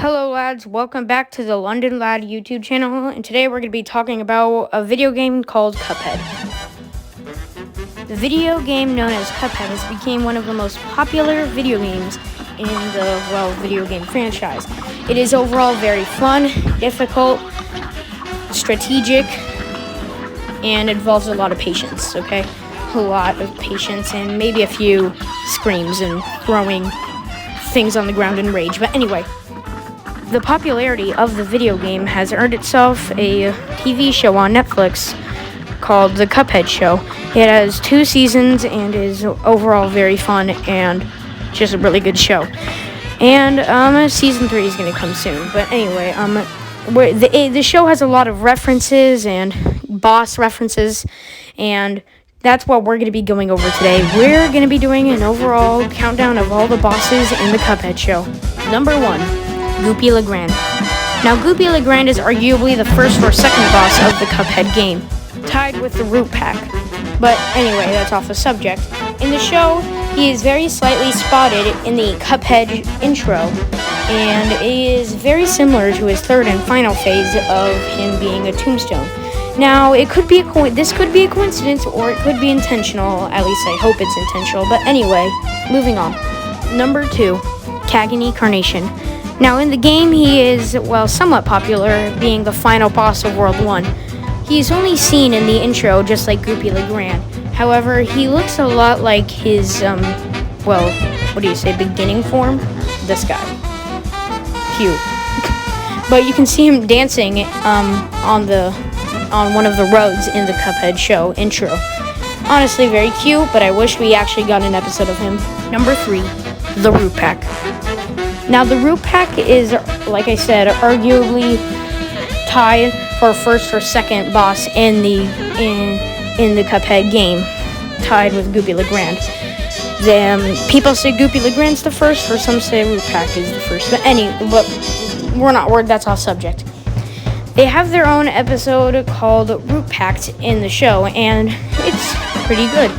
Hello lads, welcome back to the London Lad YouTube channel, and today we're going to be talking about a video game called Cuphead. The video game known as Cuphead has become one of the most popular video games in the, video game franchise. It is overall very fun, difficult, strategic, and involves a lot of patience, okay? A lot of patience and maybe a few screams and throwing things on the ground in rage, but anyway. The popularity of the video game has earned itself a TV show on Netflix called The Cuphead Show. It has 2 seasons and is overall very fun and just a really good show. And season 3 is going to come soon. But anyway, the show has a lot of references and boss references, and that's what we're going to be going over today. We're going to be doing an overall countdown of all the bosses in the Cuphead Show. Number 1. Goopy LeGrand. Now, Goopy LeGrand is arguably the first or second boss of the Cuphead game, tied with the Root Pack. But anyway, that's off the subject. In the show, he is very slightly spotted in the Cuphead intro, and is very similar to his third and final phase of him being a tombstone. Now, this could be a coincidence, or it could be intentional. At least I hope it's intentional. But anyway, moving on. Number 2, Cagney Carnation. Now, in the game, he is, somewhat popular, being the final boss of World 1. He is only seen in the intro, just like Goopy LeGrand. However, he looks a lot like his, beginning form? This guy. Cute. But you can see him dancing on one of the roads in the Cuphead show intro. Honestly, very cute, but I wish we actually got an episode of him. Number 3, the Root Pack. Now, the Root Pack is, like I said, arguably tied for first or second boss in the Cuphead game, tied with Goopy LeGrand. People say Goopy LeGrand's the first, or some say Root Pack is the first. But that's off subject. They have their own episode called Root Pack in the show, and it's pretty good.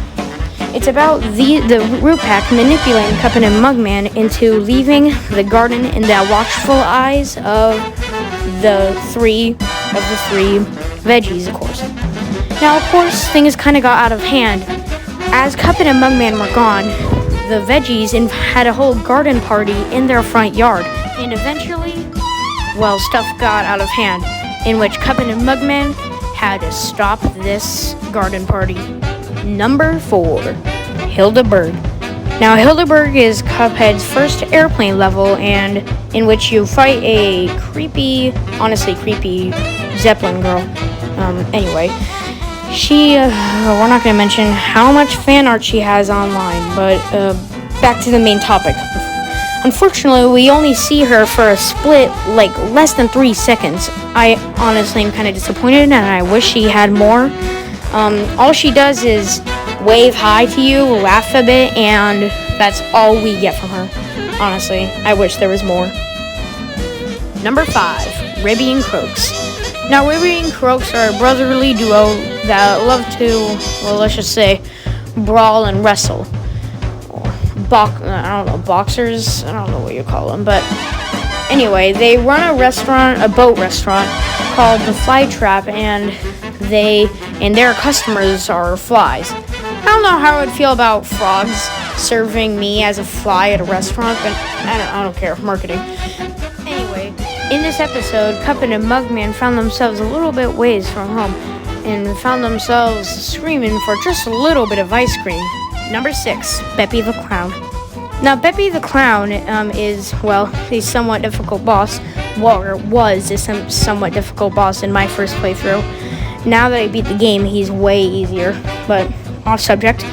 It's about the Root Pack manipulating Cuphead and Mugman into leaving the garden in the watchful eyes of the three veggies, of course. Now, of course, things kind of got out of hand. As Cuphead and Mugman were gone, the veggies had a whole garden party in their front yard. And eventually, stuff got out of hand, in which Cuphead and Mugman had to stop this garden party. Number 4, Hildeberg. Now, Hildeberg is Cuphead's first airplane level, and in which you fight a honestly creepy Zeppelin girl. Anyway, we're not going to mention how much fan art she has online, but back to the main topic. Unfortunately, we only see her for a split, less than 3 seconds. I honestly am kind of disappointed, and I wish she had more. All she does is wave hi to you, laugh a bit, and that's all we get from her. Honestly, I wish there was more. Number 5, Ribby and Croaks. Now, Ribby and Croaks are a brotherly duo that love to, let's just say, brawl and wrestle. Boxers, I don't know what you call them, but anyway, they run a boat restaurant called the Fly Trap, and their customers are flies. I don't know how I would feel about frogs serving me as a fly at a restaurant, but I don't care. Marketing. Anyway, in this episode, Cuphead and Mugman found themselves a little bit ways from home and found themselves screaming for just a little bit of ice cream. Number 6, Beppy the Clown. Now, Beppy the Clown is a somewhat difficult boss. Was a somewhat difficult boss in my first playthrough. Now that I beat the game, he's way easier, but off subject.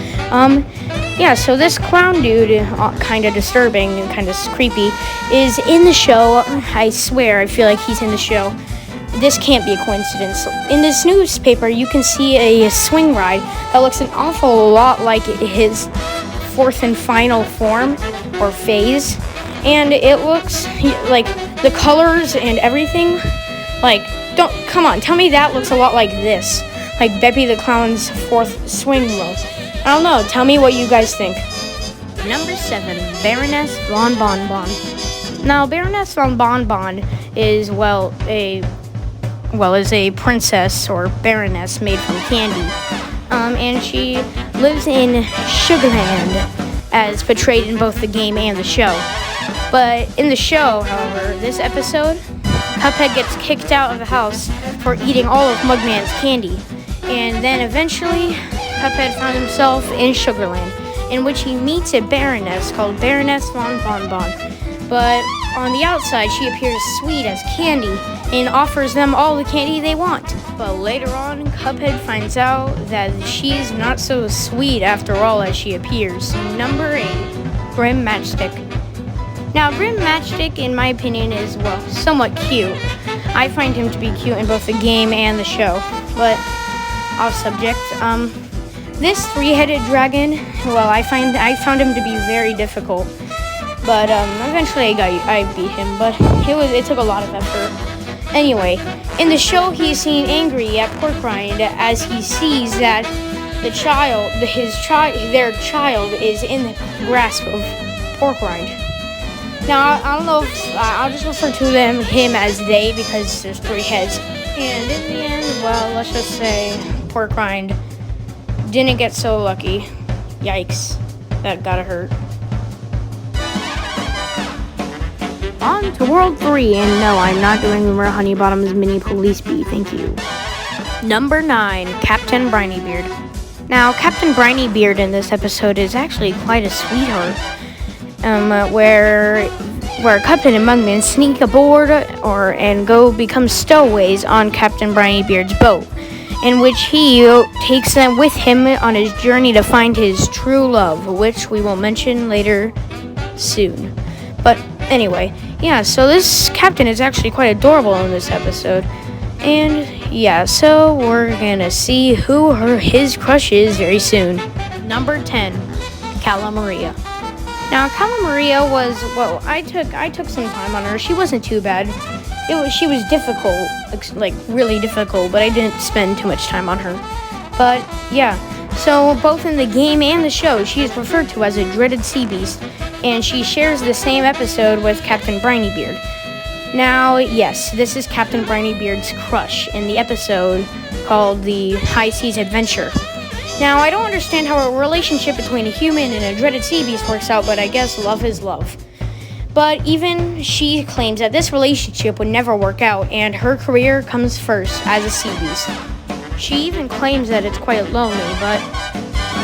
So this clown dude, kind of disturbing and kind of creepy, is in the show. I swear, I feel like he's in the show. This can't be a coincidence. In this newspaper, you can see a swing ride that looks an awful lot like his fourth and final form or phase, and it looks like the colors and everything. Come on, tell me that looks a lot like this, like Beppy the Clown's fourth swing low. I don't know. Tell me what you guys think. Number 7, Baroness Bon Bon Bon. Now, Baroness von Bonbon is is a princess or baroness made from candy, and she lives in Sugarland, as portrayed in both the game and the show. But in the show, however, this episode, Cuphead gets kicked out of the house for eating all of Mugman's candy, and then eventually Cuphead found himself in Sugarland, in which he meets a baroness called Baroness von Bonbon. But on the outside, she appears sweet as candy and offers them all the candy they want. But later on, Cuphead finds out that she's not so sweet after all as she appears. Number 8, Grim Matchstick. Now, Grim Matchstick, in my opinion, is, somewhat cute. I find him to be cute in both the game and the show. But, off subject, this 3-headed dragon, I found him to be very difficult. But eventually I beat him, but it took a lot of effort. Anyway, in the show, he's seen angry at Porkrind as he sees that their child is in the grasp of Porkrind. Now, I don't know if I'll just refer to him as they, because there's 3 heads. And in the end, let's just say Porkrind didn't get so lucky. Yikes, that gotta hurt. On to World 3, and no, I'm not doing Rumor Honeybottom's mini police bee, thank you. Number 9, Captain Brinybeard. Now, Captain Brinybeard in this episode is actually quite a sweetheart, where Cuphead and Mugman sneak aboard and go become stowaways on Captain Brinybeard's boat, in which he takes them with him on his journey to find his true love, which we will mention later soon. But anyway, so this captain is actually quite adorable in this episode. And so we're gonna see who his crush is very soon. Number 10, Cala Maria. Now, Cala Maria was, I took some time on her. She wasn't too bad. She was difficult, like really difficult, but I didn't spend too much time on her. But so both in the game and the show, she is referred to as a dreaded sea beast, and she shares the same episode with Captain Brinybeard. Now, yes, this is Captain Brinybeard's crush in the episode called The High Seas Adventure. Now, I don't understand how a relationship between a human and a dreaded sea beast works out, but I guess love is love. But even she claims that this relationship would never work out, and her career comes first as a sea beast. She even claims that it's quite lonely, but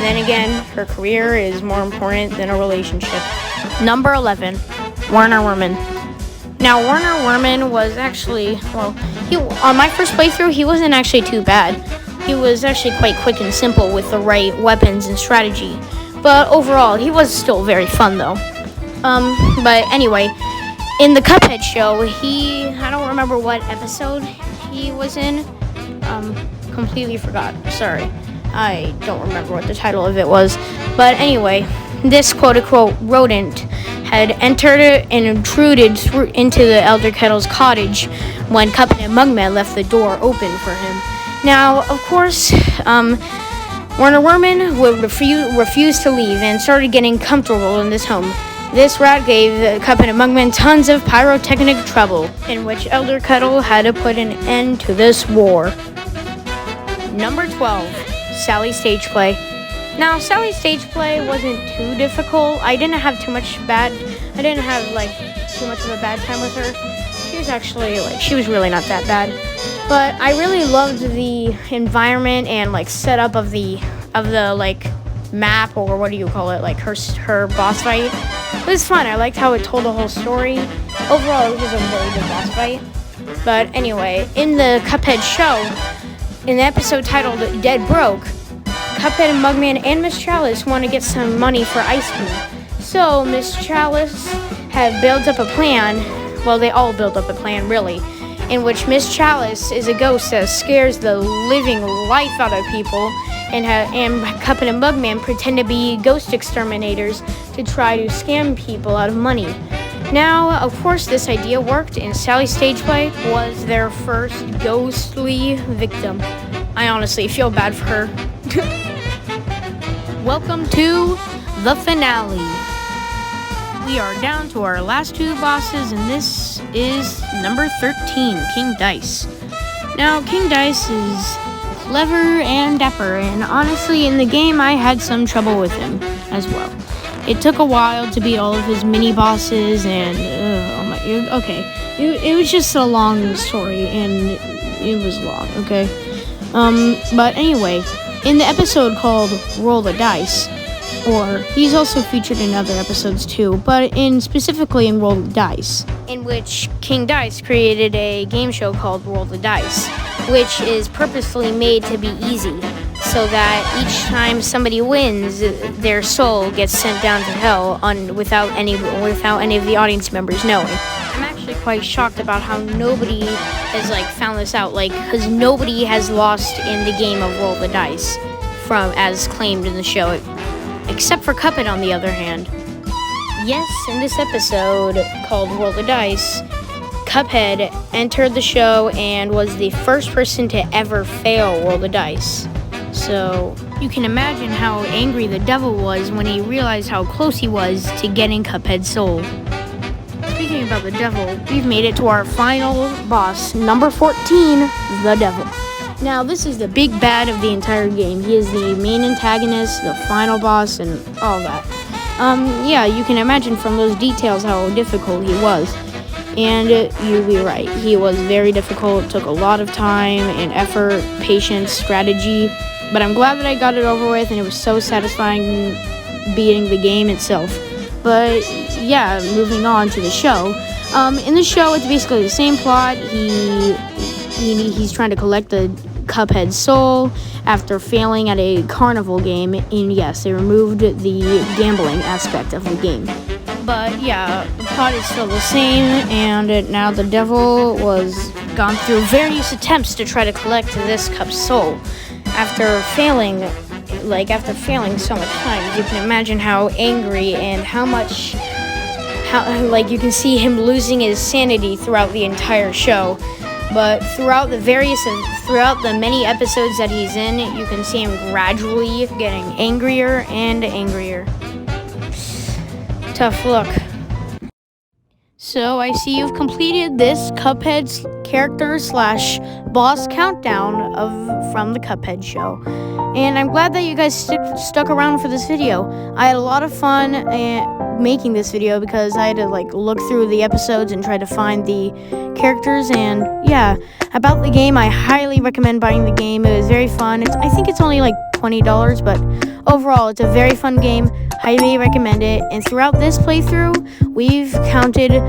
then again, her career is more important than a relationship. Number 11, Werner Werman. Now, Werner Werman was actually, on my first playthrough, he wasn't actually too bad. He was actually quite quick and simple with the right weapons and strategy. But overall, he was still very fun, though. But anyway, in the Cuphead show, I don't remember what episode he was in. Completely forgot. Sorry. I don't remember what the title of it was. But anyway, this quote-unquote rodent had entered and intruded into the Elder Kettle's cottage when Cuphead and Mugman left the door open for him. Now, of course, Werner Werman would refuse to leave and started getting comfortable in this home. This rat gave Cuphead and Mugman tons of pyrotechnic trouble, in which Elder Kettle had to put an end to this war. Number 12, Sally's stage play. Now, Sally's stage play wasn't too difficult. I didn't have too much of a bad time with her. She was really not that bad. But I really loved the environment and setup of the map, or what do you call it, her boss fight. It was fun. I liked how it told the whole story. Overall, it was a very good boss fight. But anyway, in the Cuphead show, in the episode titled Dead Broke, Cuphead and Mugman and Miss Chalice want to get some money for Ice Cream. So Miss Chalice builds up a plan. Well, they all build up a plan, really, in which Miss Chalice is a ghost that scares the living life out of people, and Cuphead and Mugman pretend to be ghost exterminators to try to scam people out of money. Now, of course, this idea worked, and Sally's stage play was their first ghostly victim. I honestly feel bad for her. Welcome to the finale. we are down to our last two bosses, and this is number 13, King Dice. Now, King Dice is clever and dapper, and honestly, in the game, I had some trouble with him as well. It took a while to beat all of his mini-bosses, and, it was just a long story, and it was long, okay? But anyway, in the episode called Roll the Dice, or he's also featured in other episodes too, but specifically in Roll the Dice, in which King Dice created a game show called Roll the Dice, which is purposefully made to be easy, so that each time somebody wins, their soul gets sent down to hell without any of the audience members knowing. I'm actually quite shocked about how nobody has found this out, because nobody has lost in the game of Roll the Dice, as claimed in the show. Except for Cuphead, on the other hand. Yes, in this episode called Roll the Dice, Cuphead entered the show and was the first person to ever fail Roll the Dice. So you can imagine how angry the devil was when he realized how close he was to getting Cuphead's soul. Speaking about the devil, we've made it to our final boss, number 14, the devil. Now, this is the big bad of the entire game. He is the main antagonist, the final boss, and all that. You can imagine from those details how difficult he was. And you'd be right. He was very difficult, took a lot of time and effort, patience, strategy. But I'm glad that I got it over with, and it was so satisfying beating the game itself. But, yeah, moving on to the show. In the show, it's basically the same plot. He's trying to collect the Cuphead's soul after failing at a carnival game, and yes, they removed the gambling aspect of the game. But yeah, the plot is still the same, and now the devil was gone through various attempts to try to collect this cup's soul. After failing so much times, you can imagine how angry and how you can see him losing his sanity throughout the entire show. But throughout the many episodes that he's in, you can see him gradually getting angrier and angrier. Tough luck. So I see you've completed this Cuphead's character/boss countdown from the Cuphead show. And I'm glad that you guys stuck around for this video. I had a lot of fun making this video because I had to look through the episodes and try to find the characters, and yeah, about the game, I highly recommend buying the game. It was very fun. I think it's only $20, but overall it's a very fun game. Highly recommend it. And throughout this playthrough, we've counted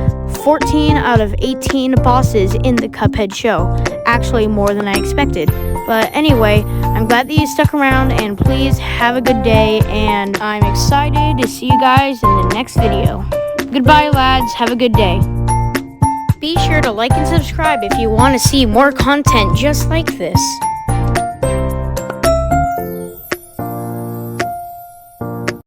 14 out of 18 bosses in the Cuphead show. Actually more than I expected. But anyway, I'm glad that you stuck around, and please have a good day, and I'm excited to see you guys in the next video. Goodbye, lads. Have a good day. Be sure to like and subscribe if you want to see more content just like this.